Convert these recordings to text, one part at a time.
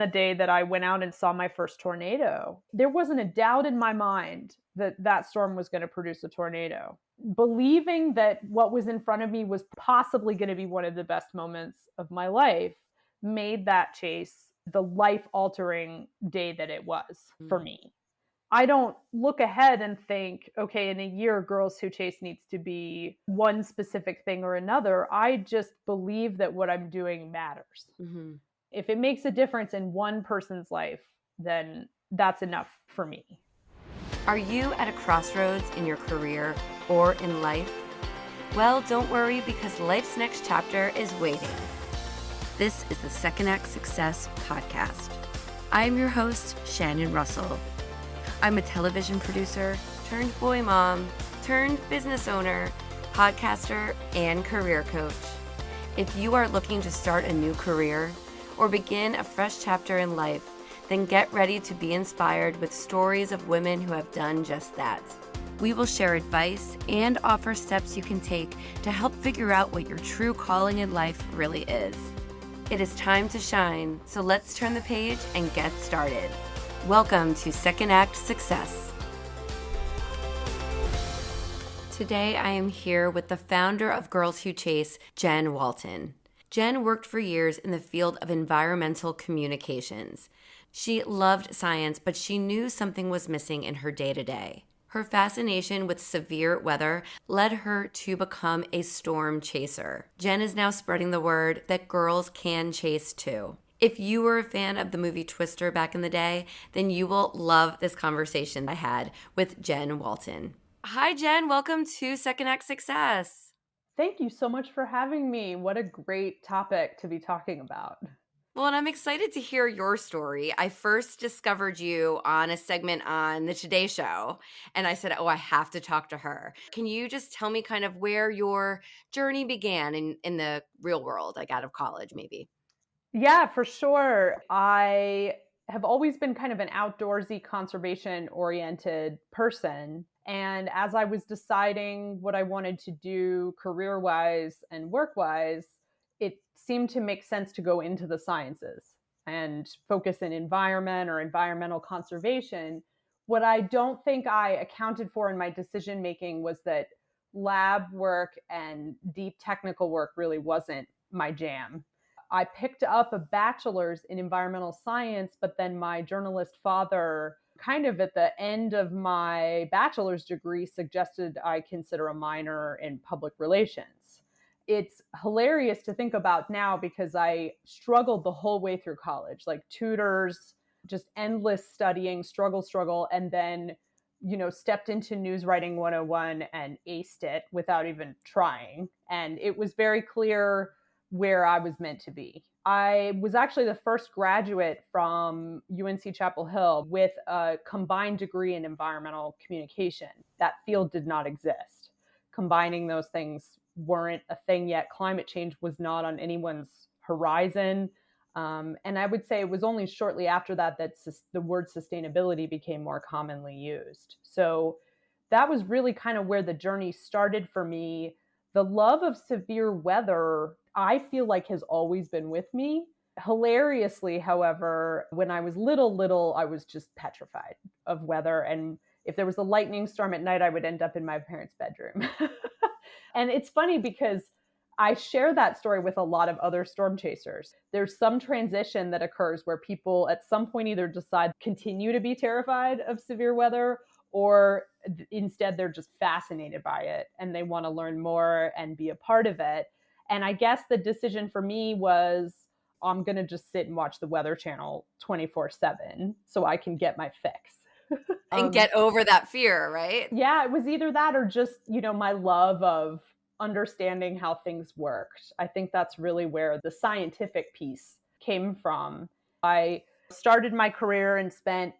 The day that I went out and saw my first tornado, there wasn't a doubt in my mind that that storm was going to produce a tornado. Believing that what was in front of me was possibly going to be one of the best moments of my life made that chase the life altering day that it was for me. I don't look ahead and think, okay, in a year, Girls Who Chase needs to be one specific thing or another. I just believe that what I'm doing matters. Mm-hmm. If it makes a difference in one person's life, then that's enough for me. Are you at a crossroads in your career or in life? Well, don't worry, because life's next chapter is waiting. This is the Second Act Success podcast. I am your host, Shannon Russell. I'm a television producer, turned boy mom, turned business owner, podcaster, and career coach. If you are looking to start a new career or begin a fresh chapter in life, then get ready to be inspired with stories of women who have done just that. We will share advice and offer steps you can take to help figure out what your true calling in life really is. It is time to shine, so let's turn the page and get started. Welcome to Second Act Success. Today I am here with the founder of Girls Who Chase, Jen Walton. Jen worked for years in the field of environmental communications. She loved science, but she knew something was missing in her day-to-day. Her fascination with severe weather led her to become a storm chaser. Jen is now spreading the word that girls can chase too. If you were a fan of the movie Twister back in the day, then you will love this conversation I had with Jen Walton. Hi, Jen. Welcome to Second Act Success. Thank you so much for having me. What a great topic to be talking about. Well, and I'm excited to hear your story. I first discovered you on a segment on the Today Show, and I said, I have to talk to her. Can you just tell me kind of where your journey began in the real world, like out of college, maybe? Yeah, for sure. I have always been kind of an outdoorsy, conservation-oriented person. And as I was deciding what I wanted to do career-wise and work-wise, it seemed to make sense to go into the sciences and focus in environment or environmental conservation. What I don't think I accounted for in my decision making was that lab work and deep technical work really wasn't my jam. I picked up a bachelor's in environmental science, but then my journalist father, kind of at the end of my bachelor's degree, suggested I consider a minor in public relations. It's hilarious to think about now because I struggled the whole way through college, like tutors, just endless studying, struggle, and then, stepped into News Writing 101 and aced it without even trying. And it was very clear where I was meant to be. I was actually the first graduate from UNC Chapel Hill with a combined degree in environmental communication. That field did not exist. Combining those things weren't a thing yet. Climate change was not on anyone's horizon. And I would say it was only shortly after that the word sustainability became more commonly used. So that was really kind of where the journey started for me. The love of severe weather, I feel like, has always been with me. Hilariously, however, when I was little, I was just petrified of weather. And if there was a lightning storm at night, I would end up in my parents' bedroom. And it's funny because I share that story with a lot of other storm chasers. There's some transition that occurs where people at some point either decide continue to be terrified of severe weather, or instead they're just fascinated by it and they want to learn more and be a part of it. And I guess the decision for me was, I'm going to just sit and watch the Weather Channel 24/7 so I can get my fix. And get over that fear, right? Yeah, it was either that or just, my love of understanding how things worked. I think that's really where the scientific piece came from. I started my career and spent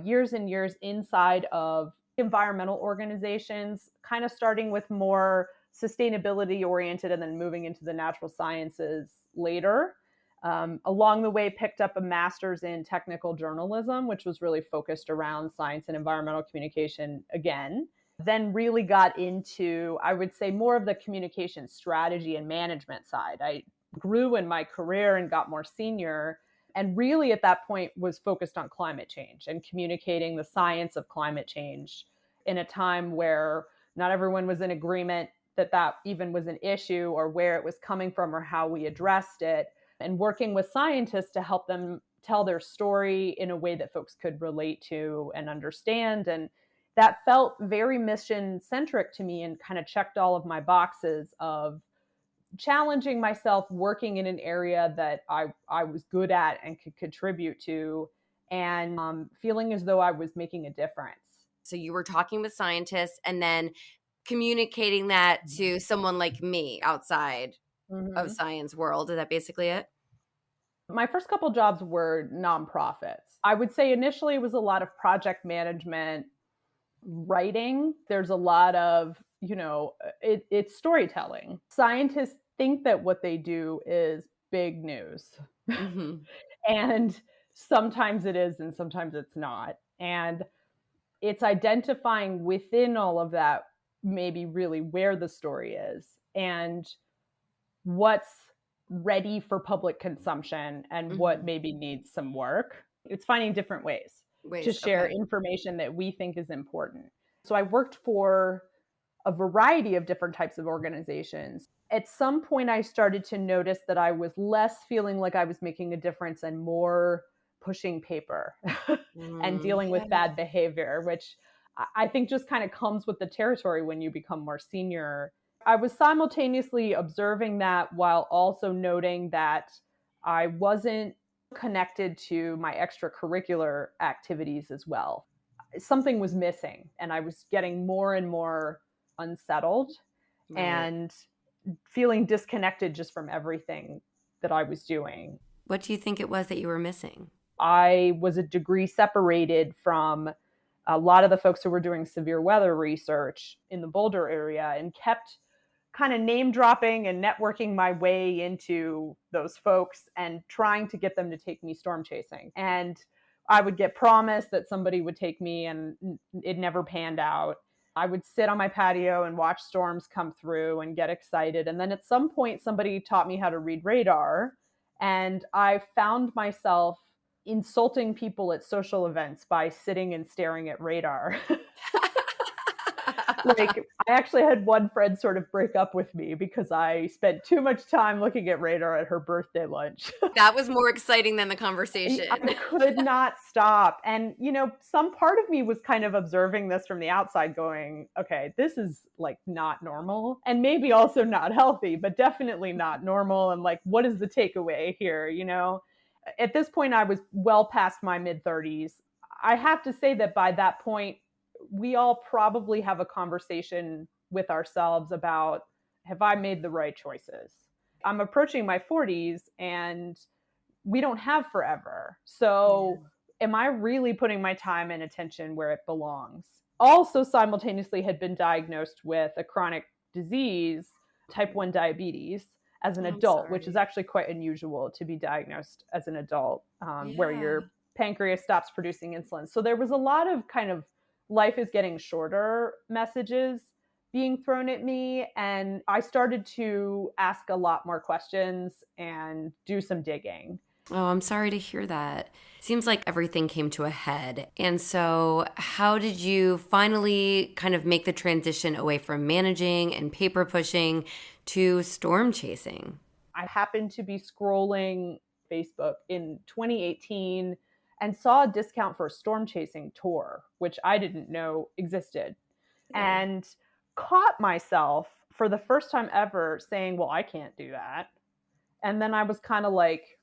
years and years inside of environmental organizations, kind of starting with more sustainability oriented and then moving into the natural sciences later. Along the way, picked up a master's in technical journalism, which was really focused around science and environmental communication again. Then really got into, I would say, more of the communication strategy and management side. I grew in my career and got more senior. And really at that point was focused on climate change and communicating the science of climate change in a time where not everyone was in agreement that that even was an issue or where it was coming from or how we addressed it, and working with scientists to help them tell their story in a way that folks could relate to and understand. And that felt very mission centric to me and kind of checked all of my boxes of challenging myself, working in an area that I was good at and could contribute to, and feeling as though I was making a difference. So you were talking with scientists and then communicating that to someone like me outside of Mm-hmm. science world. Is that basically it? My first couple jobs were nonprofits. I would say initially it was a lot of project management, writing. There's a lot of, it's storytelling. Scientists think that what they do is big news. Mm-hmm. And sometimes it is, and sometimes it's not. And it's identifying within all of that, maybe really where the story is and what's ready for public consumption and what Mm-hmm. maybe needs some work. It's finding different ways to Ways. share Okay. information that we think is important. So I worked for a variety of different types of organizations. At some point, I started to notice that I was less feeling like I was making a difference and more pushing paper and dealing Yeah. with bad behavior, which I think just kind of comes with the territory when you become more senior. I was simultaneously observing that while also noting that I wasn't connected to my extracurricular activities as well. Something was missing, and I was getting more and more unsettled Right. and feeling disconnected just from everything that I was doing. What do you think it was that you were missing? I was a degree separated from a lot of the folks who were doing severe weather research in the Boulder area and kept kind of name dropping and networking my way into those folks and trying to get them to take me storm chasing. And I would get promised that somebody would take me, and it never panned out. I would sit on my patio and watch storms come through and get excited. And then at some point, somebody taught me how to read radar. And I found myself insulting people at social events by sitting and staring at radar. Like, I actually had one friend sort of break up with me because I spent too much time looking at radar at her birthday lunch. That was more exciting than the I conversation. could not stop. And, some part of me was kind of observing this from the outside going, okay, this is like not normal and maybe also not healthy, but definitely not normal. And like, what is the takeaway here? At this point, I was well past my mid 30s. I have to say that by that point, we all probably have a conversation with ourselves about, have I made the right choices? I'm approaching my 40s and we don't have forever. So, Yeah. am I really putting my time and attention where it belongs? Also, simultaneously, had been diagnosed with a chronic disease, type 1 diabetes, as an Oh, I'm adult, which is sorry. actually quite unusual to be diagnosed as an adult, where Yeah. your pancreas stops producing insulin. So, there was a lot of kind of life is getting shorter messages being thrown at me. And I started to ask a lot more questions and do some digging. Oh, I'm sorry to hear that. Seems like everything came to a head. And so, how did you finally kind of make the transition away from managing and paper pushing to storm chasing? I happened to be scrolling Facebook in 2018 and saw a discount for a storm chasing tour, which I didn't know existed, Oh. and caught myself for the first time ever saying, well, I can't do that. And then I was kind of like,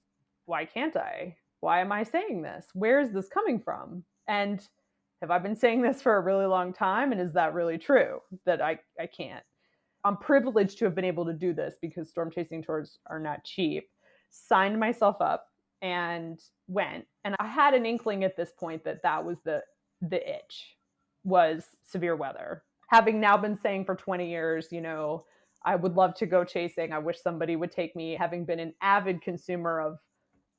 why can't I? Why am I saying this? Where is this coming from? And have I been saying this for a really long time? And is that really true that I can't? I'm privileged to have been able to do this because storm chasing tours are not cheap. Signed myself up and went. And I had an inkling at this point that that was the itch, was severe weather. Having now been saying for 20 years, I would love to go chasing. I wish somebody would take me, having been an avid consumer of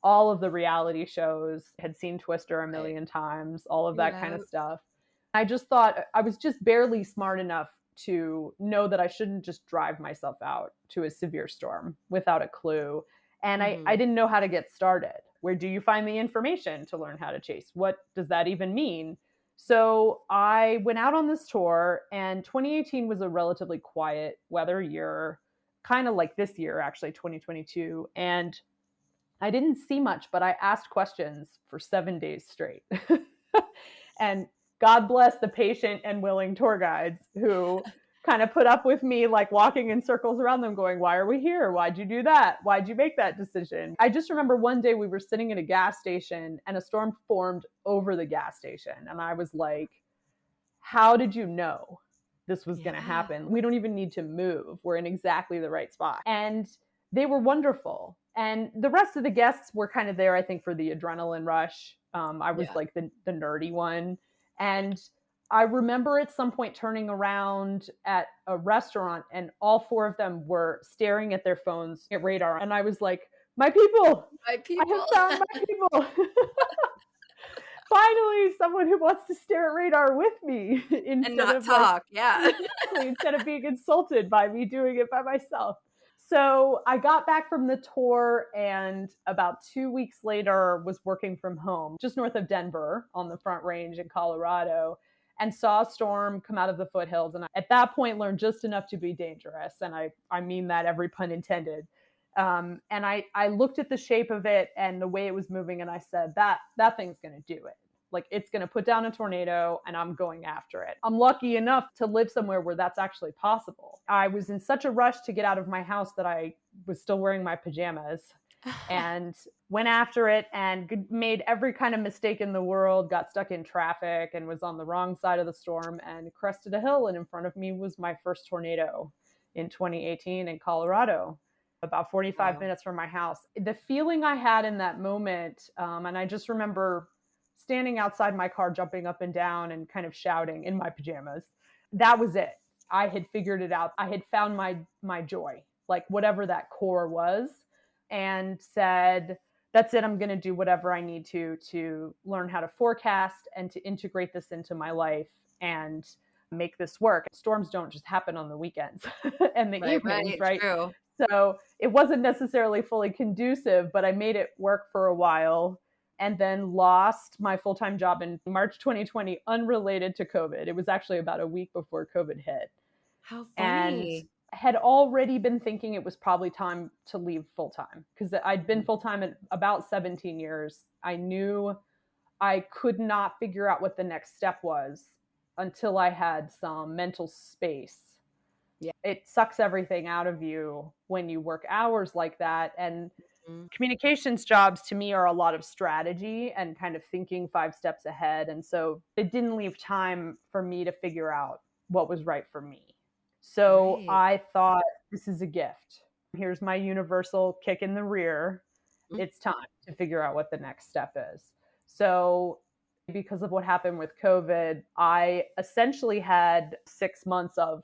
all of the reality shows, had seen Twister a Right. million times, all of that kind Yeah. of stuff. I just thought I was just barely smart enough to know that I shouldn't just drive myself out to a severe storm without a clue. And I Hmm. didn't know how to get started. Where do you find the information to learn how to chase? What does that even mean? So I went out on this tour, and 2018 was a relatively quiet weather year, kind of like this year, actually, 2022. And I didn't see much, but I asked questions for 7 days straight. And God bless the patient and willing tour guides who kind of put up with me, like walking in circles around them going, why are we here? Why'd you do that? Why'd you make that decision? I just remember one day we were sitting in a gas station and a storm formed over the gas station. And I was like, how did you know this was going to happen? We don't even need to move. We're in exactly the right spot. And they were wonderful. And the rest of the guests were kind of there, I think, for the adrenaline rush. I was like the nerdy one. And I remember at some point turning around at a restaurant and all four of them were staring at their phones at radar. And I was like, my people, I have found my people. Finally, someone who wants to stare at radar with me instead of talk. Instead of being insulted by me doing it by myself. So I got back from the tour, and about 2 weeks later was working from home just north of Denver on the Front Range in Colorado, and saw a storm come out of the foothills. And at that point learned just enough to be dangerous. And I mean that every pun intended. And I looked at the shape of it and the way it was moving, and I said, that thing's going to do it. Like, it's going to put down a tornado, and I'm going after it. I'm lucky enough to live somewhere where that's actually possible. I was in such a rush to get out of my house that I was still wearing my pajamas and went after it and made every kind of mistake in the world, got stuck in traffic and was on the wrong side of the storm and crested a hill. And in front of me was my first tornado in 2018 in Colorado, about 45 minutes from my house. The feeling I had in that moment, and I just remember standing outside my car, jumping up and down and kind of shouting in my pajamas. That was it. I had figured it out. I had found my joy, like whatever that core was, and said, that's it. I'm going to do whatever I need to learn how to forecast and to integrate this into my life and make this work. Storms don't just happen on the weekends and the evenings, right? True. So it wasn't necessarily fully conducive, but I made it work for a while, and then lost my full-time job in March 2020, unrelated to COVID. It was actually about a week before COVID hit. How funny. And had already been thinking it was probably time to leave full-time, because I'd been full-time in about 17 years. I knew I could not figure out what the next step was until I had some mental space. Yeah. It sucks everything out of you when you work hours like that. And communications jobs to me are a lot of strategy and kind of thinking 5 steps ahead. And so it didn't leave time for me to figure out what was right for me. So I thought, this is a gift. Here's my universal kick in the rear. It's time to figure out what the next step is. So because of what happened with COVID, I essentially had 6 months of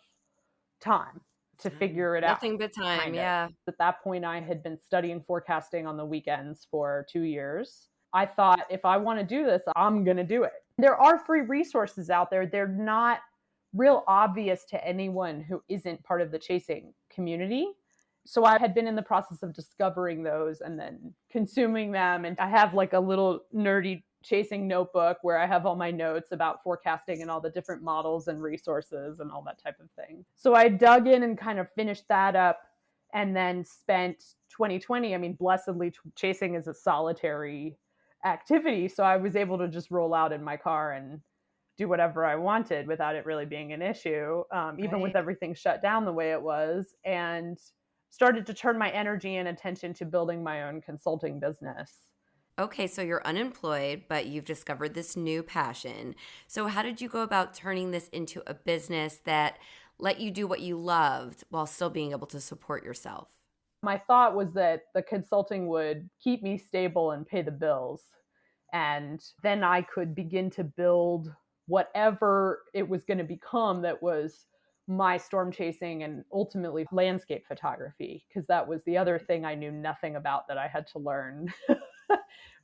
time to figure it out. Nothing but time, yeah. At that point, I had been studying forecasting on the weekends for 2 years. I thought, if I want to do this, I'm going to do it. There are free resources out there. They're not real obvious to anyone who isn't part of the chasing community. So I had been in the process of discovering those and then consuming them. And I have like a little nerdy chasing notebook where I have all my notes about forecasting and all the different models and resources and all that type of thing. So I dug in and kind of finished that up, and then spent 2020. I mean, blessedly, chasing is a solitary activity. So I was able to just roll out in my car and do whatever I wanted without it really being an issue, even with everything shut down the way it was, and started to turn my energy and attention to building my own consulting business. Okay, so you're unemployed, but you've discovered this new passion. So how did you go about turning this into a business that let you do what you loved while still being able to support yourself? My thought was that the consulting would keep me stable and pay the bills. And then I could begin to build whatever it was going to become that was my storm chasing and ultimately landscape photography, because that was the other thing I knew nothing about that I had to learn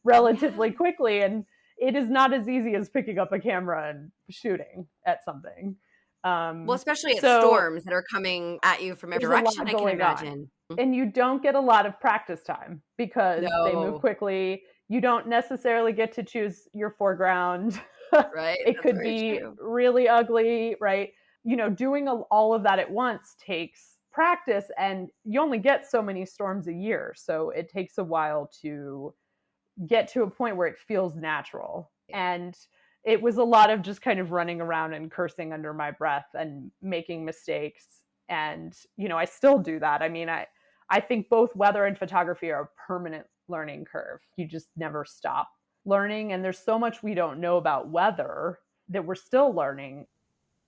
relatively quickly. And it is not as easy as picking up a camera and shooting at something. Well, especially at storms that are coming at you from every direction, I can imagine. And you don't get a lot of practice time because they move quickly. You don't necessarily get to choose your foreground. Right. It That's could very be true. really ugly, right? Doing all of that at once takes practice, and you only get so many storms a year. So it takes a while to get to a point where it feels natural. And it was a lot of just kind of running around and cursing under my breath and making mistakes. And, I still do that. I think both weather and photography are a permanent learning curve. You just never stop learning. And there's so much we don't know about weather that we're still learning.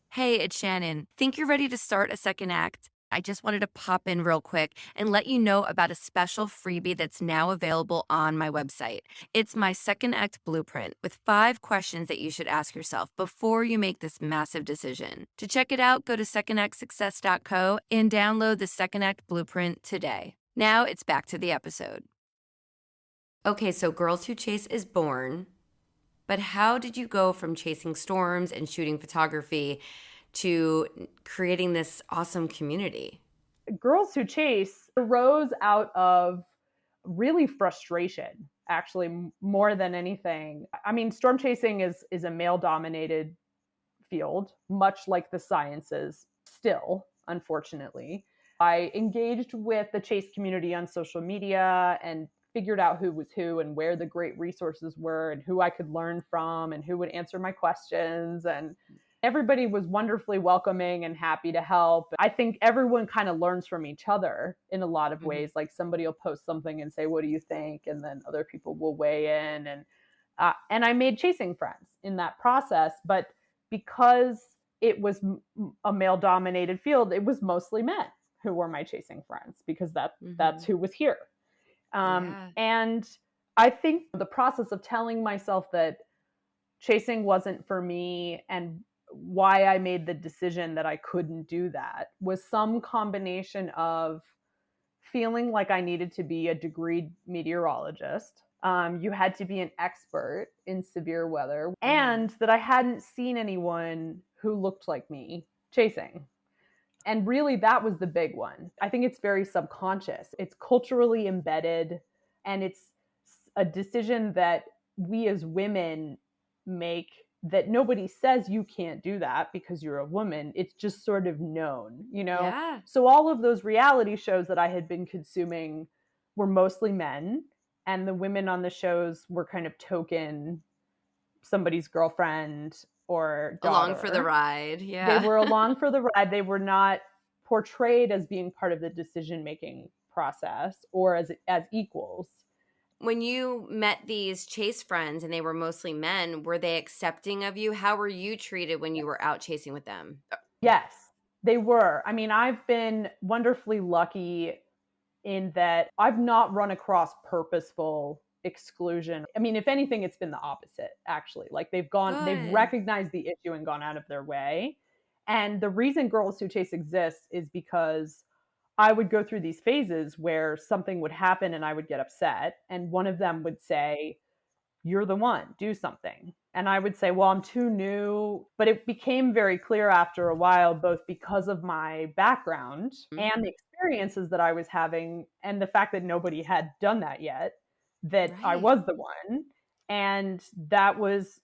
Hey, it's Shannon. Think you're ready to start a second act? I just wanted to pop in real quick and let you know about a special freebie that's now available on my website. It's my second act blueprint with 5 questions that you should ask yourself before you make this massive decision. To check it out, go to secondactsuccess.co and download the second act blueprint today. Now it's back to the episode. Okay, so Girls Who Chase is born. But how did you go from chasing storms and shooting photography to creating this awesome community? Girls Who Chase arose out of really frustration, actually, more than anything. Storm chasing is a male dominated field, much like the sciences still, unfortunately. I engaged with the chase community on social media and figured out who was who and where the great resources were and who I could learn from and who would answer my questions. And everybody was wonderfully welcoming and happy to help. I think everyone kind of learns from each other in a lot of ways. Like somebody will post something and say, "What do you think?" And then other people will weigh in. And I made chasing friends in that process. But because it was a male dominated field, it was mostly men who were my chasing friends because that's who was here. Yeah. And I think the process of telling myself that chasing wasn't for me and why I made the decision that I couldn't do that was some combination of feeling like I needed to be a degreed meteorologist. You had to be an expert in severe weather, and that I hadn't seen anyone who looked like me chasing. And really, that was the big one. I think it's very subconscious. It's culturally embedded, and it's a decision that we as women make that nobody says you can't do that because you're a woman. It's just sort of known. Yeah. So all of those reality shows that I had been consuming were mostly men, and the women on the shows were kind of token somebody's girlfriend or daughter. Along for the ride. Yeah. They were along for the ride. They were not portrayed as being part of the decision-making process or as equals. When you met these chase friends and they were mostly men, were they accepting of you? How were you treated when you were out chasing with them? Yes, they were. I've been wonderfully lucky in that I've not run across purposeful exclusion. If anything, it's been the opposite, actually. Like they've recognized the issue and gone out of their way. And the reason Girls Who Chase exists is because I would go through these phases where something would happen and I would get upset. And one of them would say, "You're the one, do something." And I would say, "Well, I'm too new." But it became very clear after a while, both because of my background and the experiences that I was having, and the fact that nobody had done that yet, that I was the one. And that was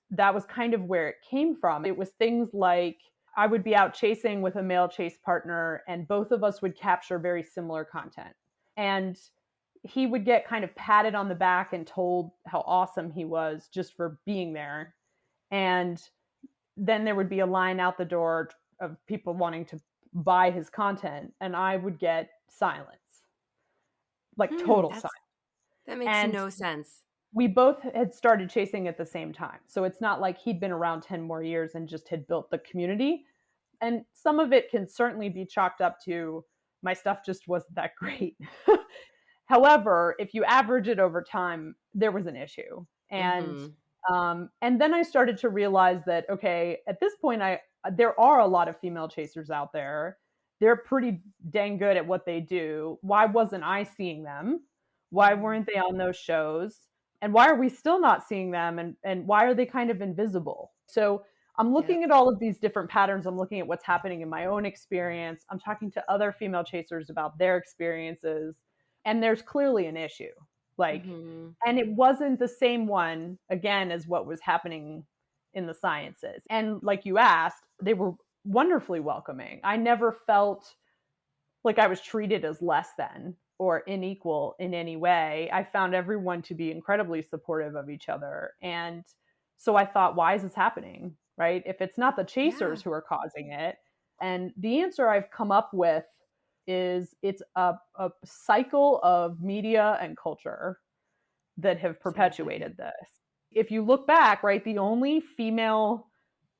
kind of where it came from. It was things like I would be out chasing with a male chase partner, and both of us would capture very similar content. And he would get kind of patted on the back and told how awesome he was just for being there. And then there would be a line out the door of people wanting to buy his content, and I would get silence, like total silence. That makes no sense. We both had started chasing at the same time. So it's not like he'd been around 10 more years and just had built the community. And some of it can certainly be chalked up to my stuff just wasn't that great. However, if you average it over time, there was an issue. And then I started to realize that, okay, at this point, there are a lot of female chasers out there. They're pretty dang good at what they do. Why wasn't I seeing them? Why weren't they on those shows? And why are we still not seeing them? And why are they kind of invisible? So I'm looking at all of these different patterns. I'm looking at what's happening in my own experience. I'm talking to other female chasers about their experiences. And there's clearly an issue. Like, Mm-hmm. and it wasn't the same one, again, as what was happening in the sciences. And like you asked, they were wonderfully welcoming. I never felt like I was treated as less than or unequal in any way. I found everyone to be incredibly supportive of each other. And so I thought, why is this happening? Right? If it's not the Yeah. chasers who are causing it. And the answer I've come up with is it's a cycle of media and culture that have Sounds like it. perpetuated this. If you look back, right, the only female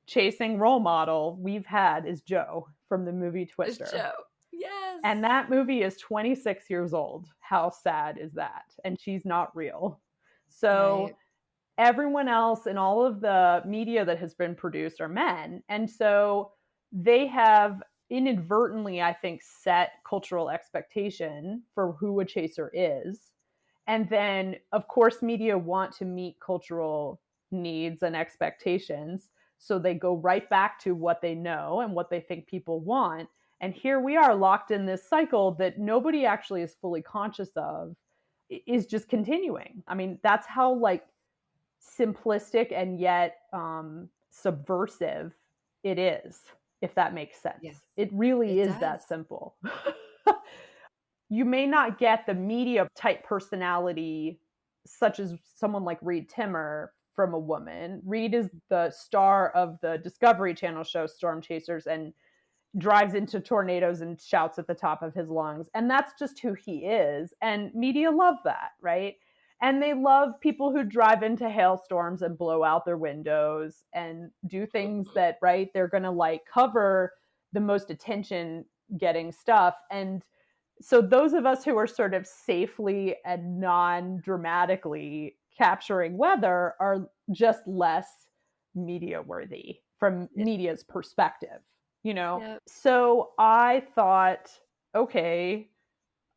chasing role model we've had is Jo from the movie It's Twister. Joe. Yes. And that movie is 26 years old. How sad is that? And she's not real. So Right. everyone else in all of the media that has been produced are men. And so they have inadvertently, I think, set cultural expectation for who a chaser is. And then, of course, media want to meet cultural needs and expectations. So they go right back to what they know and what they think people want. And here we are locked in this cycle that nobody actually is fully conscious of, is just continuing. I mean, that's how like simplistic and yet subversive it is, if that makes sense. Yes, It really it is does. that simple. You may not get the media type personality, such as someone like Reed Timmer, from a woman. Reed is the star of the Discovery Channel show Storm Chasers and drives into tornadoes and shouts at the top of his lungs. And that's just who he is. And media love that, right? And they love people who drive into hailstorms and blow out their windows and do things that, right, they're going to like cover the most attention getting stuff. And so those of us who are sort of safely and non-dramatically capturing weather are just less media worthy from Yeah. media's perspective, you know? Yep. So I thought, okay,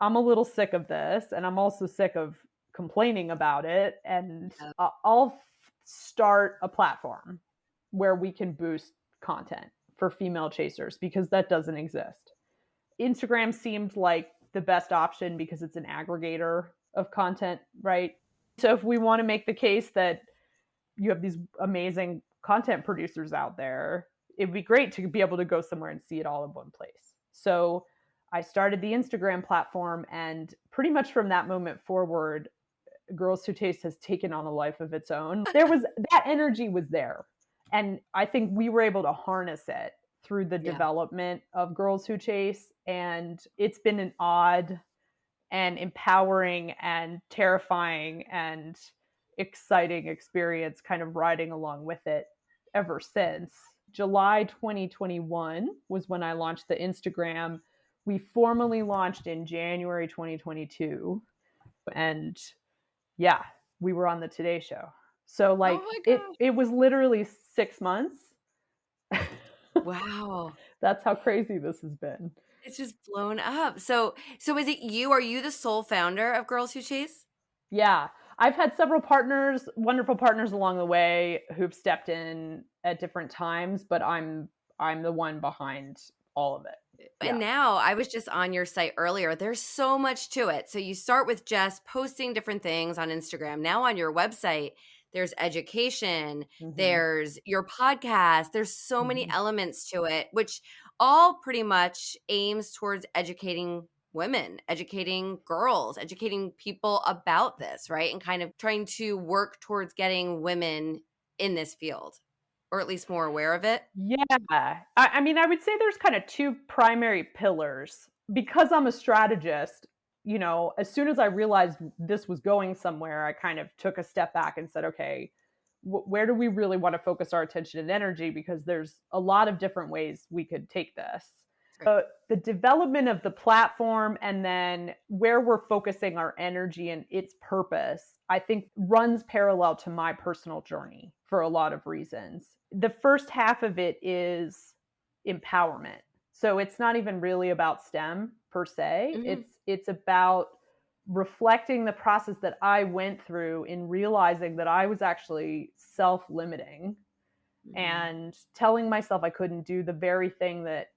I'm a little sick of this and I'm also sick of complaining about it. And Yep. I'll start a platform where we can boost content for female chasers because that doesn't exist. Instagram seemed like the best option because it's an aggregator of content, right? So if we want to make the case that you have these amazing content producers out there, it'd be great to be able to go somewhere and see it all in one place. So I started the Instagram platform, and pretty much from that moment forward, Girls Who Taste has taken on a life of its own. There was that energy was there. And I think we were able to harness it through the Yeah. development of Girls Who Chase. And it's been an odd and empowering and terrifying and exciting experience kind of riding along with it ever since. July 2021 was when I launched the Instagram. We formally launched in January 2022. And yeah, we were on the Today Show. So Oh like my it gosh. it was literally 6 months. Wow. That's how crazy this has been. It's just blown up. So is it you? Are you the sole founder of Girls Who Chase? Yeah. I've had several partners, wonderful partners along the way who've stepped in at different times, but I'm the one behind all of it. And Yeah. now I was just on your site earlier. There's so much to it. So you start with just posting different things on Instagram. Now on your website, there's education, Mm-hmm. there's your podcast, there's so many Mm-hmm. elements to it, which all pretty much aims towards educating women, educating girls, educating people about this, right? And kind of trying to work towards getting women in this field, or at least more aware of it. Yeah. I mean, I would say there's kind of two primary pillars. Because I'm a strategist, you know, as soon as I realized this was going somewhere, I kind of took a step back and said, okay, where do we really want to focus our attention and energy? Because there's a lot of different ways we could take this. Right. The development of the platform and then where we're focusing our energy and its purpose, I think runs parallel to my personal journey for a lot of reasons. The first half of it is empowerment. So it's not even really about STEM per se. Mhm. It's about reflecting the process that I went through in realizing that I was actually self-limiting Mhm. and telling myself I couldn't do the very thing that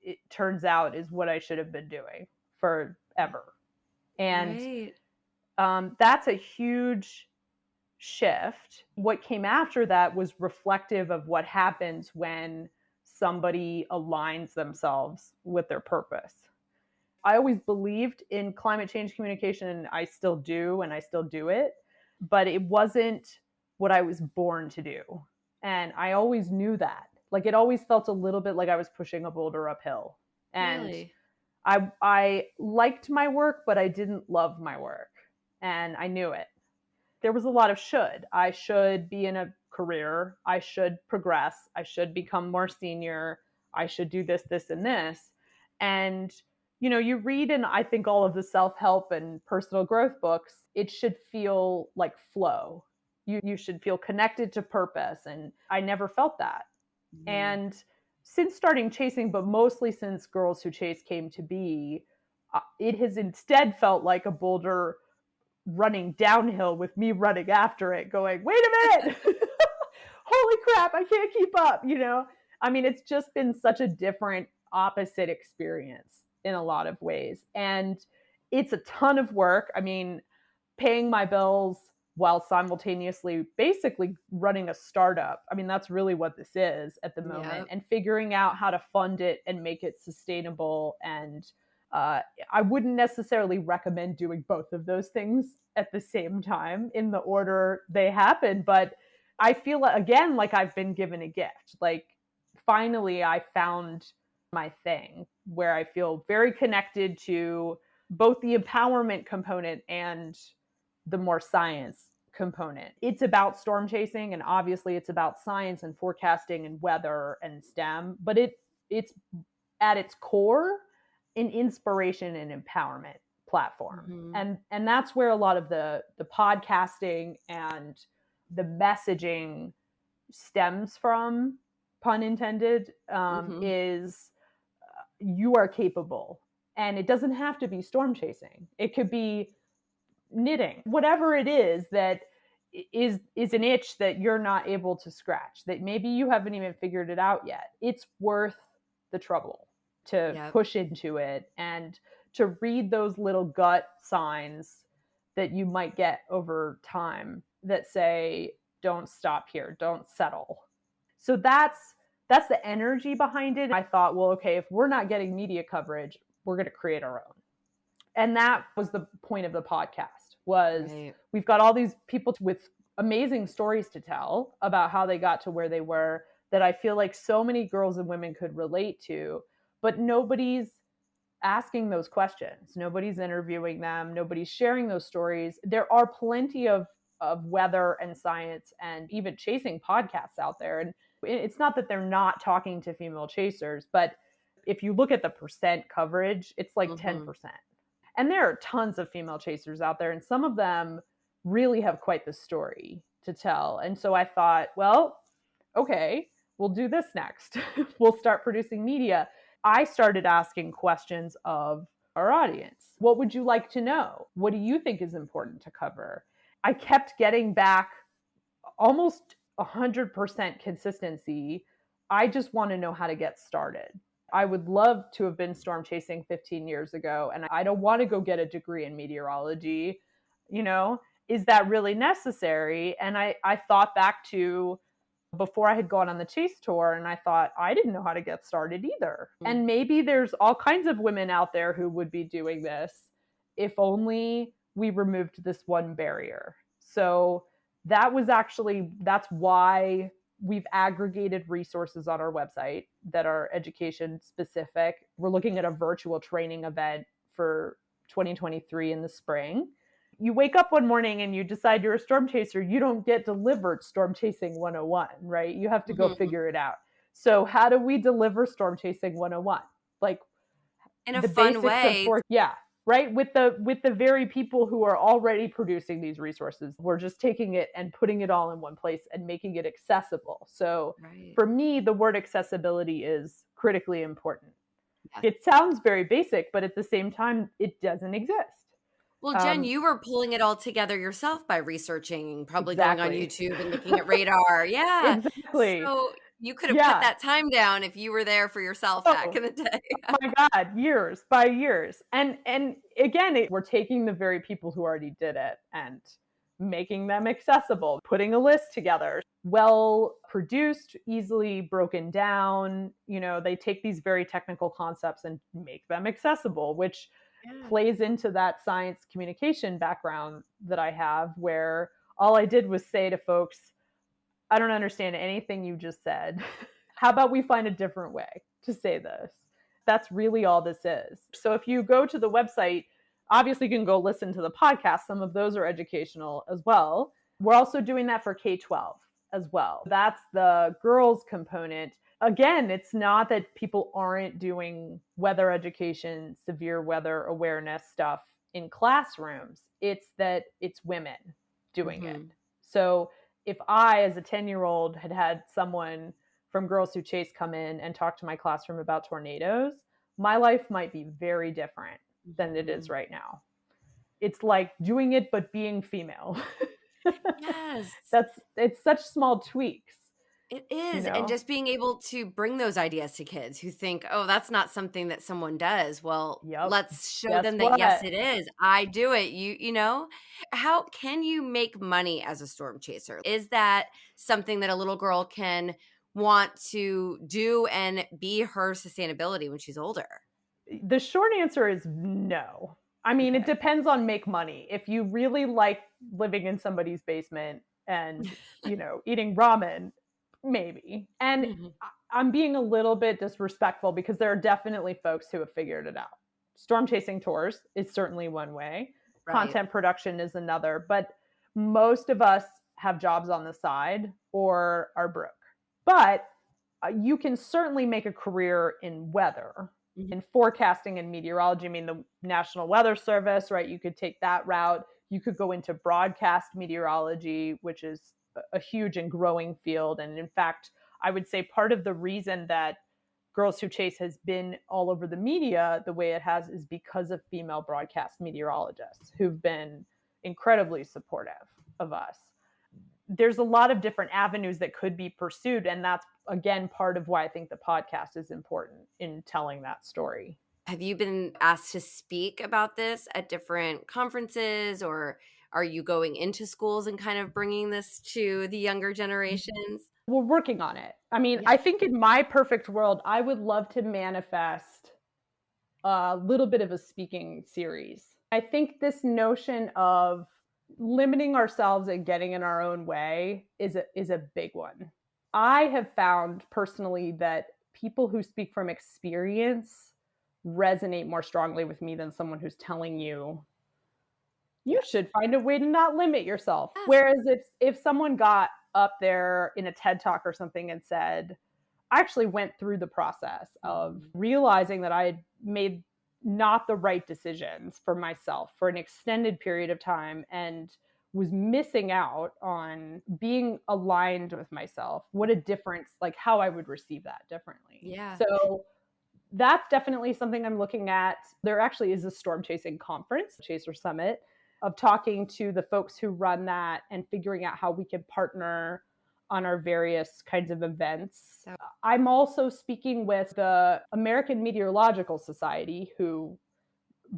it turns out is what I should have been doing forever. And Right. That's a huge shift. What came after that was reflective of what happens when somebody aligns themselves with their purpose. I always believed in climate change communication, and I still do, and I still do it, but it wasn't what I was born to do. And I always knew that. Like it always felt a little bit like I was pushing a boulder uphill. And Really? I liked my work, but I didn't love my work. And I knew it. There was a lot of should. I should be in a career. I should progress. I should become more senior. I should do this, this, and this. And, you read in, I think, all of the self help and personal growth books, it should feel like flow. You should feel connected to purpose. And I never felt that. And since starting chasing, but mostly since Girls Who Chase came to be, it has instead felt like a boulder running downhill with me running after it, going, wait a minute, holy crap, I can't keep up. I mean, it's just been such a different, opposite experience in a lot of ways. And it's a ton of work. I mean, paying my bills while simultaneously basically running a startup. I mean, that's really what this is at the moment. Yep. And figuring out how to fund it and make it sustainable. And I wouldn't necessarily recommend doing both of those things at the same time in the order they happen. But I feel, again, like I've been given a gift. Like, finally, I found my thing where I feel very connected to both the empowerment component and the more science component. It's about storm chasing, and obviously it's about science and forecasting and weather and STEM, but it's at its core an inspiration and empowerment platform. And that's where a lot of the podcasting and the messaging stems from, pun intended, is you are capable. And it doesn't have to be storm chasing. It could be knitting, whatever it is that is an itch that you're not able to scratch, that maybe you haven't even figured it out yet. It's worth the trouble to push into it and to read those little gut signs that you might get over time that say, don't stop here, don't settle. So that's the energy behind it. I thought, well, okay, if we're not getting media coverage, we're going to create our own. And that was the point of the podcast, was we've got all these people with amazing stories to tell about how they got to where they were, that I feel like so many girls and women could relate to, but nobody's asking those questions. Nobody's interviewing them. Nobody's sharing those stories. There are plenty of weather and science and even chasing podcasts out there. And it's not that they're not talking to female chasers, but if you look at the percent coverage, it's like 10%. And there are tons of female chasers out there, and some of them really have quite the story to tell. And so I thought, well, okay, we'll do this next. We'll start producing media. I started asking questions of our audience. What would you like to know? What do you think is important to cover? I kept getting back almost 100% consistency. I just want to know how to get started. I would love to have been storm chasing 15 years ago, and I don't want to go get a degree in meteorology. Is that really necessary? And I thought back to before I had gone on the chase tour, and I thought, I didn't know how to get started either. And maybe there's all kinds of women out there who would be doing this if only we removed this one barrier. So that's why we've aggregated resources on our website that are education specific. We're looking at a virtual training event for 2023 in the spring. You wake up one morning and you decide you're a storm chaser, you don't get delivered Storm Chasing 101, right? You have to go figure it out. So how do we deliver Storm Chasing 101? Like in a fun way. Right? With the very people who are already producing these resources. We're just taking it and putting it all in one place and making it accessible. So for me, the word accessibility is critically important. Yes. It sounds very basic, but at the same time, it doesn't exist. Well, Jen, you were pulling it all together yourself by researching, probably going on YouTube and looking at radar. Yeah. Exactly. So You could have cut Yeah. that time down if you were there for yourself back Oh, in the day. my God, years by years. And again, we're taking the very people who already did it and making them accessible, putting a list together, well produced, easily broken down. They take these very technical concepts and make them accessible, which Yeah. plays into that science communication background that I have, where all I did was say to folks, I don't understand anything you just said. How about we find a different way to say this? That's really all this is. So if you go to the website, obviously you can go listen to the podcast. Some of those are educational as well. We're also doing that for K-12 as well. That's the girls component. Again, it's not that people aren't doing weather education, severe weather awareness stuff in classrooms. It's that it's women doing it. So if I, as a 10-year-old, had someone from Girls Who Chase come in and talk to my classroom about tornadoes, my life might be very different than it is right now. It's like doing it, but being female. Yes. It's such small tweaks. It is. And just being able to bring those ideas to kids who think, oh, that's not something that someone does. Well, Yep. let's show Guess them that, what? yes, it is. I do it. How can you make money as a storm chaser? Is that something that a little girl can want to do and be her sustainability when she's older? The short answer is no. I mean, It depends on make money. If you really like living in somebody's basement and, eating ramen, maybe. And I'm being a little bit disrespectful because there are definitely folks who have figured it out. Storm chasing tours is certainly one way. Right. Content production is another. But most of us have jobs on the side or are broke. But you can certainly make a career in weather, in forecasting and meteorology. I mean, the National Weather Service, right? You could take that route. You could go into broadcast meteorology, which is a huge and growing field. And in fact, I would say part of the reason that Girls Who Chase has been all over the media the way it has is because of female broadcast meteorologists who've been incredibly supportive of us. There's a lot of different avenues that could be pursued. And that's, again, part of why I think the podcast is important in telling that story. Have you been asked to speak about this at different conferences, or are you going into schools and kind of bringing this to the younger generations? We're working on it. I mean, I think in my perfect world, I would love to manifest a little bit of a speaking series. I think this notion of limiting ourselves and getting in our own way is a big one. I have found personally that people who speak from experience resonate more strongly with me than someone who's telling you should find a way to not limit yourself. Yes. Whereas if someone got up there in a TED Talk or something and said, I actually went through the process of realizing that I had made not the right decisions for myself for an extended period of time and was missing out on being aligned with myself. What a difference, like how I would receive that differently. Yeah. So that's definitely something I'm looking at. There actually is a storm chasing conference, Chaser Summit, of talking to the folks who run that and figuring out how we can partner on our various kinds of events. I'm also speaking with the American Meteorological Society, who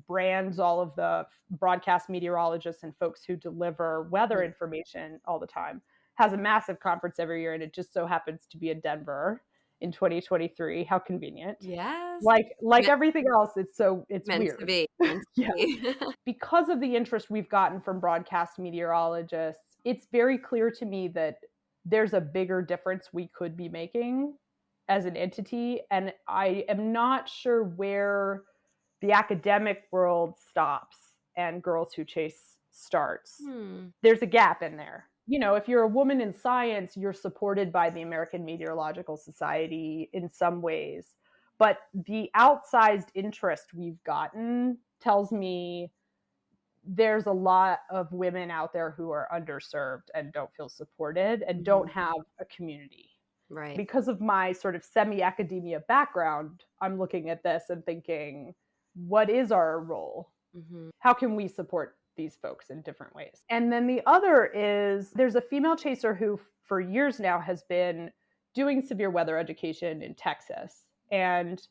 brands all of the broadcast meteorologists and folks who deliver weather information all the time, has a massive conference every year, and it just so happens to be in Denver in 2023. How convenient. Yes. Like everything else, it's meant weird. to be. Meant to yeah. be. Because of the interest we've gotten from broadcast meteorologists, it's very clear to me that there's a bigger difference we could be making as an entity. And I am not sure where the academic world stops and Girls Who Chase starts. There's a gap in there. If you're a woman in science, you're supported by the American Meteorological Society in some ways. But the outsized interest we've gotten tells me there's a lot of women out there who are underserved and don't feel supported and don't have a community. Right. Because of my sort of semi-academia background, I'm looking at this and thinking, what is our role? How can we support these folks in different ways? And then the other is there's a female chaser who for years now has been doing severe weather education in Texas and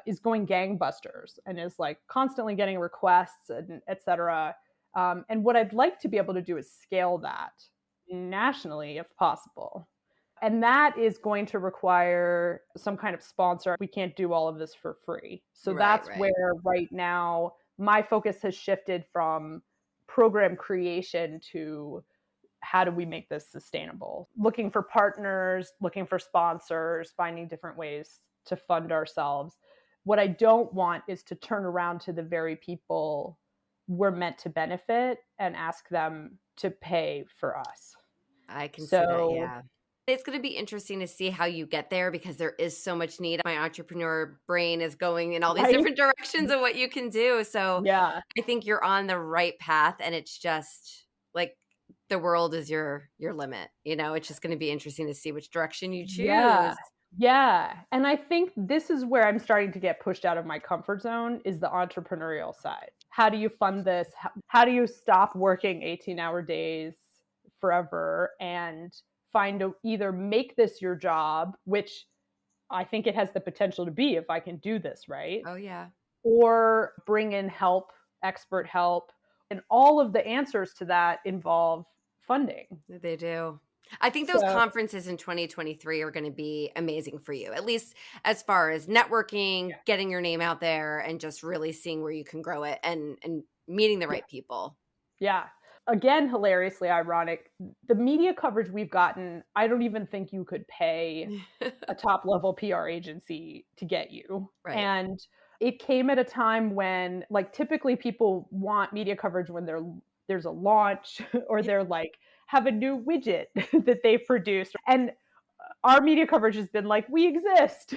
is going gangbusters and is like constantly getting requests and et cetera. And what I'd like to be able to do is scale that nationally if possible. And that is going to require some kind of sponsor. We can't do all of this for free. So Right, that's right. where right now my focus has shifted from program creation to how do we make this sustainable? Looking for partners, looking for sponsors, finding different ways to fund ourselves. What I don't want is to turn around to the very people we're meant to benefit and ask them to pay for us. I can see that, So, yeah. It's going to be interesting to see how you get there because there is so much need. My entrepreneur brain is going in all these right? different directions of what you can do. So Yeah. I think you're on the right path, and it's just like the world is your limit. It's just going to be interesting to see which direction you Yeah. choose. Yeah. And I think this is where I'm starting to get pushed out of my comfort zone is the entrepreneurial side. How do you fund this? How do you stop working 18-hour days forever and either make this your job, which I think it has the potential to be if I can do this, right? Oh yeah, Or bring in help, expert help. And all of the answers to that involve funding. they do. I think those So, conferences in 2023 are going to be amazing for you, at least as far as networking, getting your name out there, and just really seeing where you can grow it and meeting the yeah. right people. Yeah. Again, hilariously ironic. The media coverage we've gotten, I don't even think you could pay a top level PR agency to get you. Right. And it came at a time when, like, typically people want media coverage when there's a launch or they're like have a new widget that they produced. And our media coverage has been like, we exist.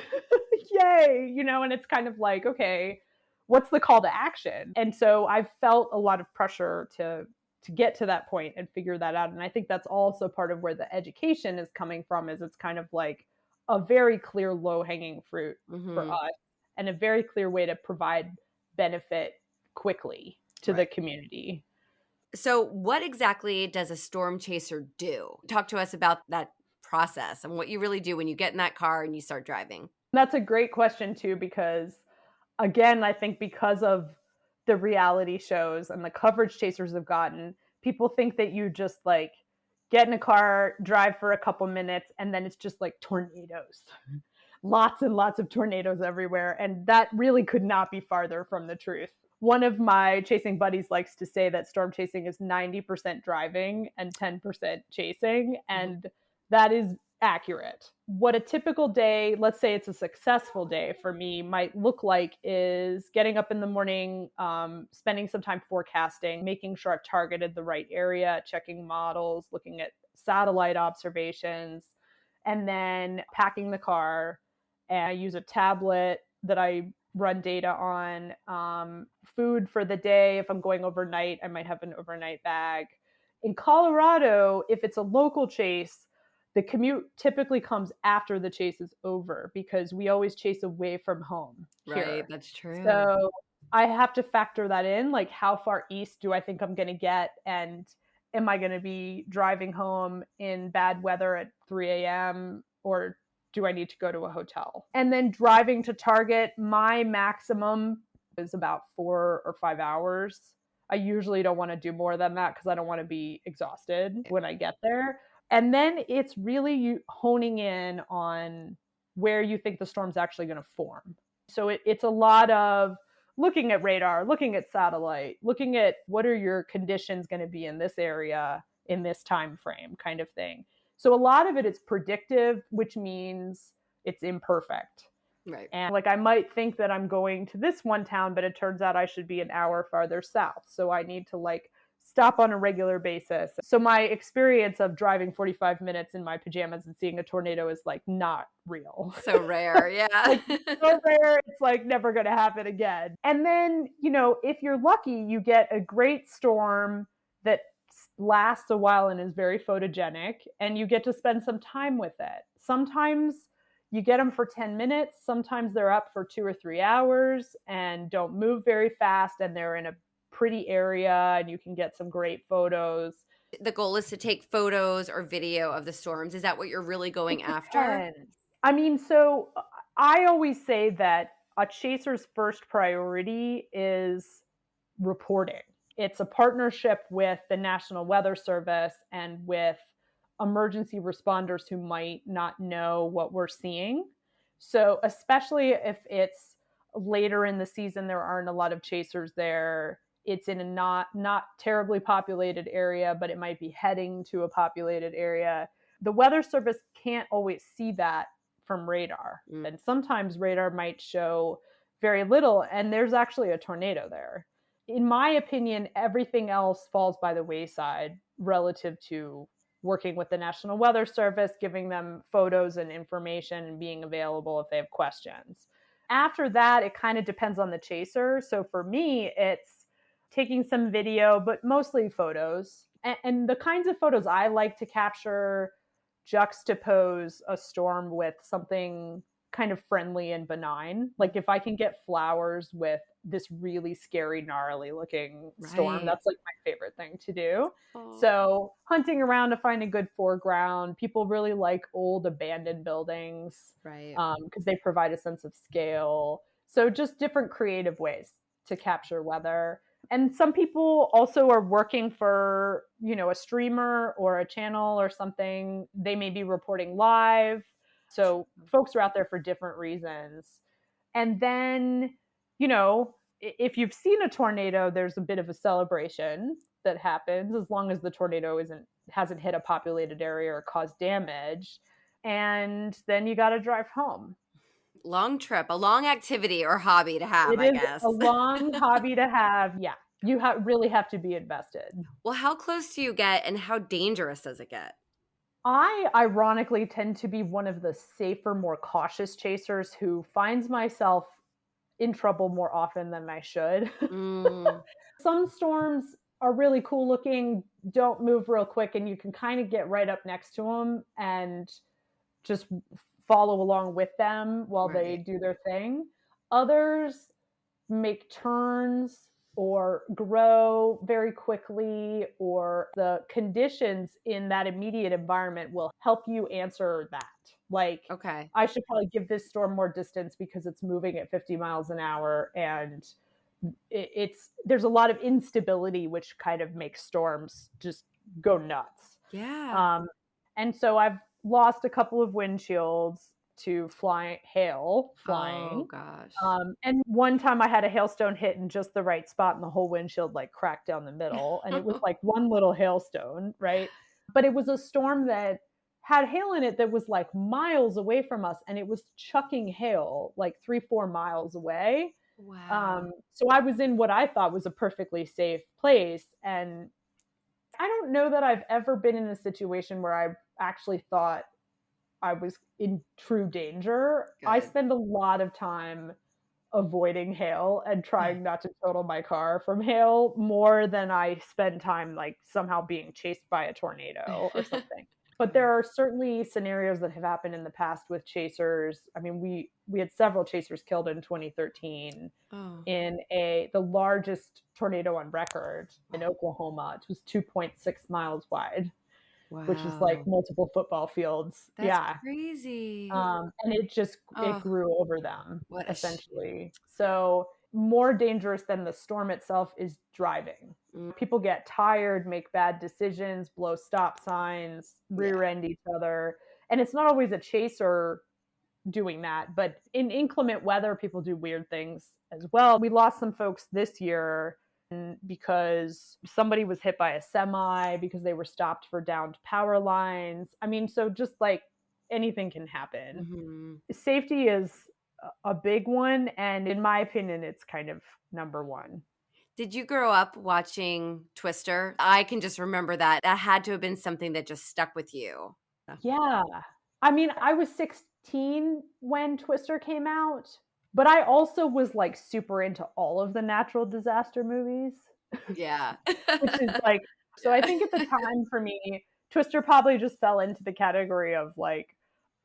Yay. And it's kind of like, okay, what's the call to action? And so I've felt a lot of pressure to get to that point and figure that out. And I think that's also part of where the education is coming from, is it's kind of like a very clear low hanging fruit for Hmm. us and a very clear way to provide benefit quickly to the Right. community. So, what exactly does a storm chaser do? Talk to us about that process and what you really do when you get in that car and you start driving. That's a great question too, because again, I think because of the reality shows and the coverage chasers have gotten, people think that you just like get in a car, drive for a couple minutes, and then it's just like tornadoes. Lots and lots of tornadoes everywhere. And that really could not be farther from the truth. One of my chasing buddies likes to say that storm chasing is 90% driving and 10% chasing. Mhm. And that is accurate. What a typical day, let's say it's a successful day for me, might look like is getting up in the morning, spending some time forecasting, making sure I've targeted the right area, checking models, looking at satellite observations, and then packing the car. And I use a tablet that I run data on. Food for the day. If I'm going overnight, I might have an overnight bag. In Colorado, if it's a local chase, the commute typically comes after the chase is over because we always chase away from home Right. here. That's true. So I have to factor that in. Like, how far east do I think I'm going to get? And am I going to be driving home in bad weather at 3 a.m. or do I need to go to a hotel? And then driving to Target, my maximum is about 4 or 5 hours. I usually don't want to do more than that because I don't want to be exhausted when I get there. And then it's really you honing in on where you think the storm's actually going to form. So it's a lot of looking at radar, looking at satellite, looking at what are your conditions going to be in this area in this time frame kind of thing. So a lot of it is predictive, which means it's imperfect. Right. And like I might think that I'm going to this one town, but it turns out I should be an hour farther south. So I need to like stop on a regular basis. So my experience of driving 45 minutes in my pajamas and seeing a tornado is like not real. So rare. Yeah. Like so rare, it's like never going to happen again. And then, if you're lucky, you get a great storm that lasts a while and is very photogenic, and you get to spend some time with it. Sometimes you get them for 10 minutes. Sometimes they're up for 2 or 3 hours and don't move very fast, and they're in a pretty area and you can get some great photos. The goal is to take photos or video of the storms. Is that what you're really It going after? depends. I mean, so I always say that a chaser's first priority is reporting. It's a partnership with the National Weather Service and with emergency responders who might not know what we're seeing. So, especially if it's later in the season, there aren't a lot of chasers there. It's in a not terribly populated area, but it might be heading to a populated area. The Weather Service can't always see that from radar. Mm. And sometimes radar might show very little, and there's actually a tornado there. In my opinion, everything else falls by the wayside relative to working with the National Weather Service, giving them photos and information and being available if they have questions. After that, it kind of depends on the chaser. So for me, it's taking some video, but mostly photos. And the kinds of photos I like to capture juxtapose a storm with something kind of friendly and benign. Like if I can get flowers with this really scary, gnarly looking storm, Right. that's like my favorite thing to do. Oh, So hunting around to find a good foreground. People really like old abandoned buildings right. because they provide a sense of scale. So just different creative ways to capture weather. And some people also are working for, a streamer or a channel or something. They may be reporting live. So folks are out there for different reasons. And then, if you've seen a tornado, there's a bit of a celebration that happens as long as the tornado hasn't hit a populated area or caused damage. And then you got to drive home. Long trip, a long activity or hobby to have, It I is guess. a long hobby to have. Yeah. You really have to be invested. Well, how close do you get and how dangerous does it get? I ironically tend to be one of the safer, more cautious chasers who finds myself in trouble more often than I should. Mm, Some storms are really cool looking, don't move real quick, and you can kind of get right up next to them and just follow along with them while they right. do their thing. Others make turns or grow very quickly, or the conditions in that immediate environment will help you answer that. Like, Okay. I should probably give this storm more distance because it's moving at 50 miles an hour, and there's a lot of instability which kind of makes storms just go nuts. Yeah. Um, and so I've lost a couple of windshields to hail Oh flying. gosh. And one time I had a hailstone hit in just the right spot and the whole windshield like cracked down the middle. And it was like one little hailstone, right? But it was a storm that had hail in it that was like miles away from us, and it was chucking hail like 3-4 miles away. Wow. So I was in what I thought was a perfectly safe place. And I don't know that I've ever been in a situation where I actually thought I was in true danger. I Good. spend a lot of time avoiding hail and trying not to total my car from hail more than I spend time like somehow being chased by a tornado or something. But there Good. are certainly scenarios that have happened in the past with chasers. I mean, we had several chasers killed in 2013 Oh. in the largest tornado on record in Oklahoma. It was 2.6 miles wide, which is like Wow. multiple football fields. That's Yeah. crazy. And it Oh, grew over them what a essentially. So more dangerous than the storm itself is driving. mm, People get tired, make bad decisions, blow stop signs, yeah. rear end each other. And it's not always a chaser doing that, but in inclement weather, people do weird things as well. We lost some folks this year because somebody was hit by a semi because they were stopped for downed power lines. I mean, so just like anything can happen. Hmm. Safety is a big one, and in my opinion, it's kind of number one. Did you grow up watching Twister? I can just remember that. That had to have been something that just stuck with you. Yeah. I mean, I was 16 when Twister came out, but I also was like super into all of the natural disaster movies, Yeah. which is like, so I Yeah. think at the time for me, Twister probably just fell into the category of like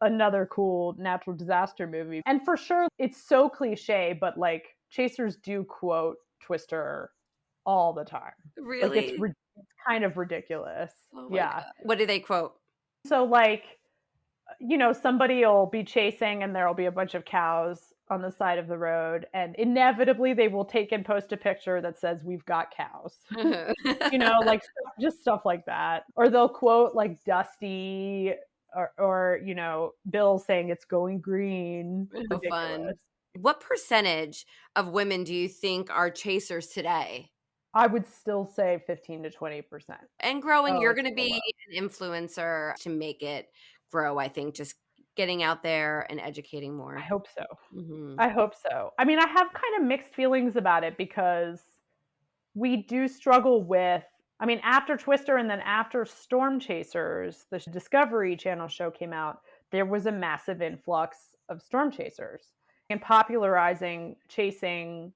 another cool natural disaster movie. And for sure, it's so cliche, but like chasers do quote Twister all the time. Like Really? It's kind of ridiculous. Oh my Yeah. God. What do they quote? So like, somebody will be chasing and there'll be a bunch of cows on the side of the road, and inevitably they will take and post a picture that says, "We've got cows." Like just stuff like that. Or they'll quote like Dusty or Bill saying it's going green. So fun. Ridiculous. What percentage of women do you think are chasers today? I would still say 15 to 20%. And growing, Oh, you're it's going to so be low. an influencer to make it grow, I think, just getting out there and educating I more. hope so. Mhm. I hope so. I mean, I have kind of mixed feelings about it because we do struggle with, I mean, after Twister and then after Storm Chasers, the Discovery Channel show came out, there was a massive influx of storm chasers. And popularizing chasing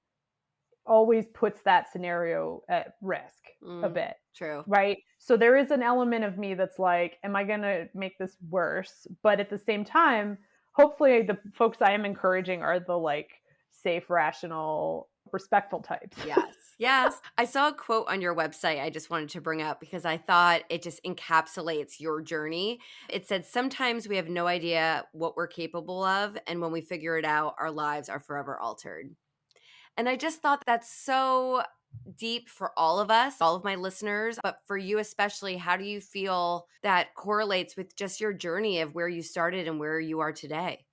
always puts that scenario at risk a Mm, bit, true. right? So there is an element of me that's like, am I going to make this worse? But at the same time, hopefully the folks I am encouraging are the like safe, rational, respectful types. Yes. Yes. I saw a quote on your website I just wanted to bring up because I thought it just encapsulates your journey. It said, sometimes we have no idea what we're capable of. And when we figure it out, our lives are forever altered. And I just thought that's so deep for all of us, all of my listeners, but for you especially, how do you feel that correlates with just your journey of where you started and where you are today?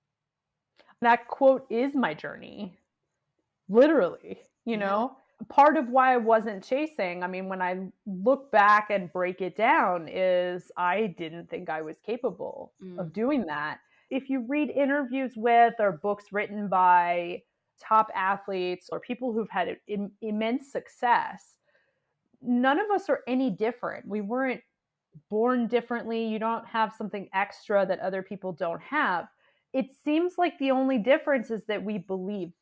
That quote is my journey, literally, Yeah. Part of why I wasn't chasing, I mean, when I look back and break it down, is I didn't think I was capable Mm. of doing that. If you read interviews with or books written by top athletes or people who've had immense success, none of us are any different. We weren't born differently. You don't have something extra that other people don't have. It seems like the only difference is that we believe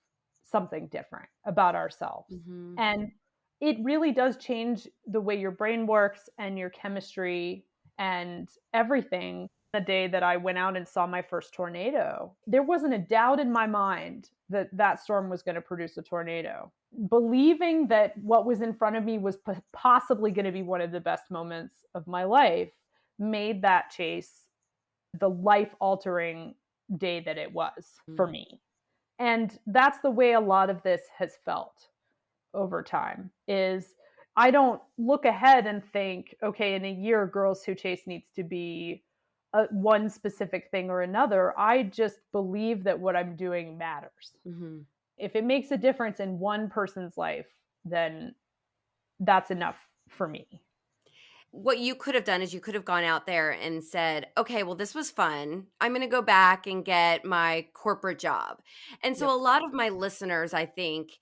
something different about ourselves. Hmm. And it really does change the way your brain works and your chemistry and everything. The day that I went out and saw my first tornado, there wasn't a doubt in my mind that that storm was going to produce a tornado. Believing that what was in front of me was possibly going to be one of the best moments of my life made that chase the life altering day that it was for me. And that's the way a lot of this has felt over time is I don't look ahead and think, okay, in a year, Girls Who Chase needs to be one specific thing or another. I just believe that what I'm doing matters. Hmm. If it makes a difference in one person's life, then that's enough for me. What you could have done is you could have gone out there and said, okay, well, this was fun. I'm going to go back and get my corporate job. And so Yep. a lot of my listeners, I think,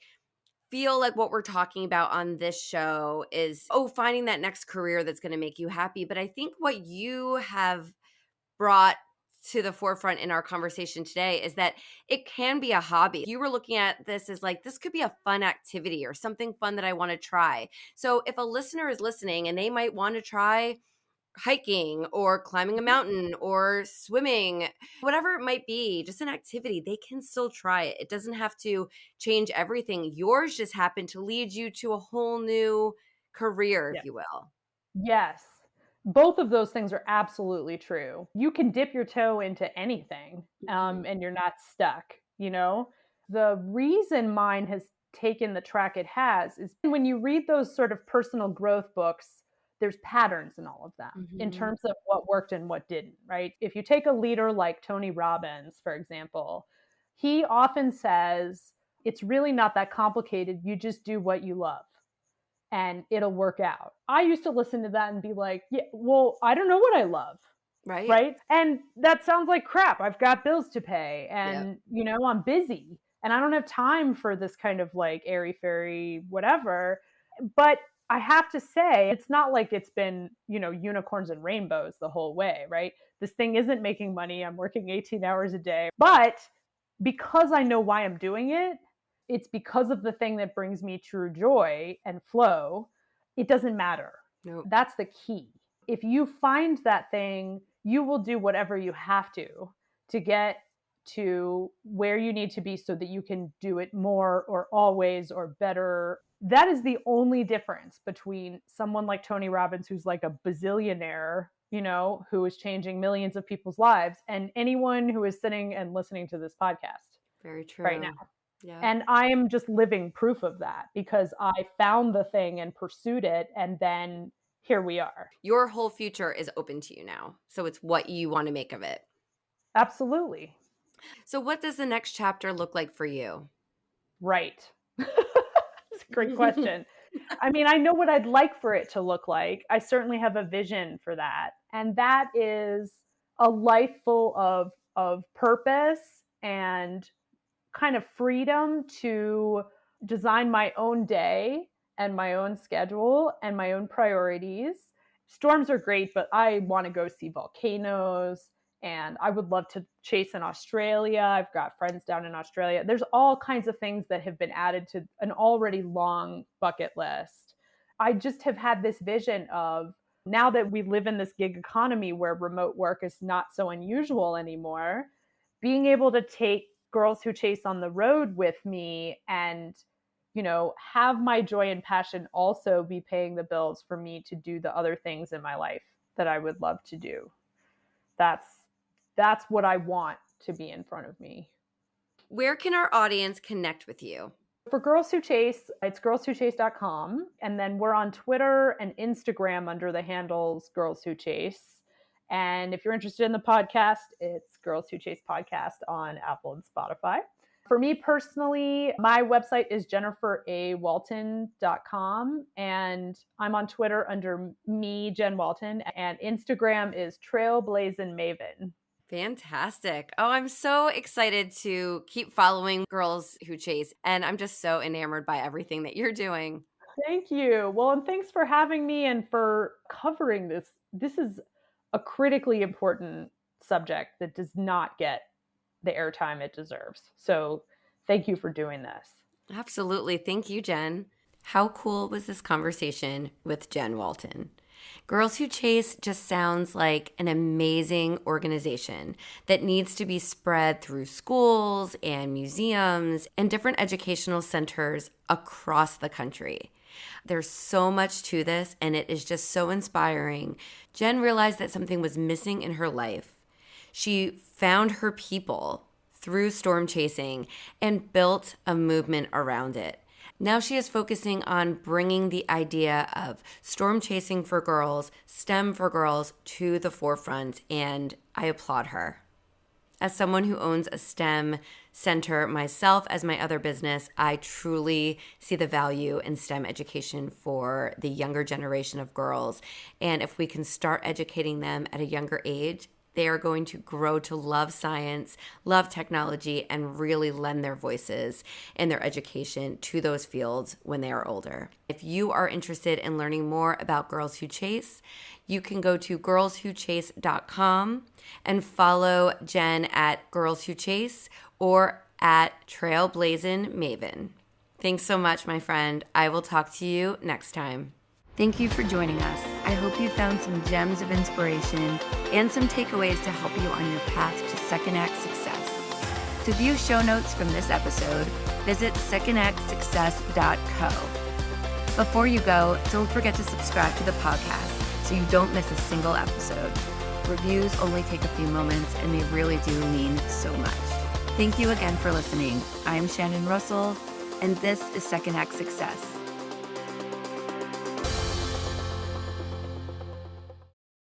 feel like what we're talking about on this show is, oh, finding that next career that's going to make you happy. But I think what you have brought to the forefront in our conversation today is that it can be a hobby. You were looking at this as like, this could be a fun activity or something fun that I want to try. So if a listener is listening and they might want to try hiking or climbing a mountain or swimming, whatever it might be, just an activity, they can still try it. It doesn't have to change everything. Yours just happened to lead you to a whole new career, if Yes. you will. Yes. Both of those things are absolutely true. You can dip your toe into anything, Mhm. and you're not stuck. The reason mine has taken the track it has is when you read those sort of personal growth books, there's patterns in all of them in Mhm. terms of what worked and what didn't, right? If you take a leader like Tony Robbins, for example, he often says, it's really not that complicated. You just do what you love and it'll work out. I used to listen to that and be like, yeah, well, I don't know what I love. Right? Right. And that sounds like crap. I've got bills to pay Yep. and, I'm busy and I don't have time for this kind of like airy fairy, whatever. But I have to say, it's not like it's been, unicorns and rainbows the whole way. Right. This thing isn't making money. I'm working 18 hours a day. But because I know why I'm doing it, it's because of the thing that brings me true joy and flow. It doesn't matter. Nope. That's the key. If you find that thing, you will do whatever you have to get to where you need to be so that you can do it more or always or better. that is the only difference between someone like Tony Robbins, who's like a bazillionaire, who is changing millions of people's lives, and anyone who is sitting and listening to this podcast Very right now. true. Yeah. And I am just living proof of that because I found the thing and pursued it, and then here we are. Your whole future is open to you now. So it's what you want to make of it. Absolutely. So what does the next chapter look like for you? Right. That's a great question. I mean, I know what I'd like for it to look like. I certainly have a vision for that. And that is a life full of purpose and kind of freedom to design my own day and my own schedule and my own priorities. Storms are great, but I want to go see volcanoes, and I would love to chase in Australia. I've got friends down in Australia. There's all kinds of things that have been added to an already long bucket list. I just have had this vision of, now that we live in this gig economy where remote work is not so unusual anymore, being able to take Girls Who Chase on the road with me and have my joy and passion also be paying the bills for me to do the other things in my life that I would love to do. That's what I want to be in front of me. Where can our audience connect with you? For Girls Who Chase, it's girlswhochase.com. And then we're on Twitter and Instagram under the handles Girls Who Chase. And if you're interested in the podcast, it's Girls Who Chase Podcast on Apple and Spotify. For me personally, my website is jenniferawalton.com, and I'm on Twitter under me, Jen Walton, and Instagram is Trailblazin' Maven. Fantastic. Oh, I'm so excited to keep following Girls Who Chase, and I'm just so enamored by everything that you're doing. Thank you. Well, and thanks for having me and for covering this. This is a critically important subject that does not get the airtime it deserves. So thank you for doing this. Absolutely. Thank you, Jen. How cool was this conversation with Jen Walton? Girls Who Chase just sounds like an amazing organization that needs to be spread through schools and museums and different educational centers across the country. There's so much to this, and it is just so inspiring. Jen realized that something was missing in her life. She found her people through storm chasing and built a movement around it. Now she is focusing on bringing the idea of storm chasing for girls, STEM for girls, to the forefront, and I applaud her. As someone who owns a STEM center myself as my other business, I truly see the value in STEM education for the younger generation of girls. And if we can start educating them at a younger age, they are going to grow to love science, love technology, and really lend their voices and their education to those fields when they are older. If you are interested in learning more about Girls Who Chase, you can go to girlswhochase.com and follow Jen at Girls Who Chase or at Trailblazin' Maven. Thanks so much, my friend. I will talk to you next time. Thank you for joining us. I hope you found some gems of inspiration and some takeaways to help you on your path to Second Act success. To view show notes from this episode, visit secondactsuccess.co. Before you go, don't forget to subscribe to the podcast so you don't miss a single episode. Reviews only take a few moments, and they really do mean so much. Thank you again for listening. I'm Shannon Russell, and this is Second Act Success.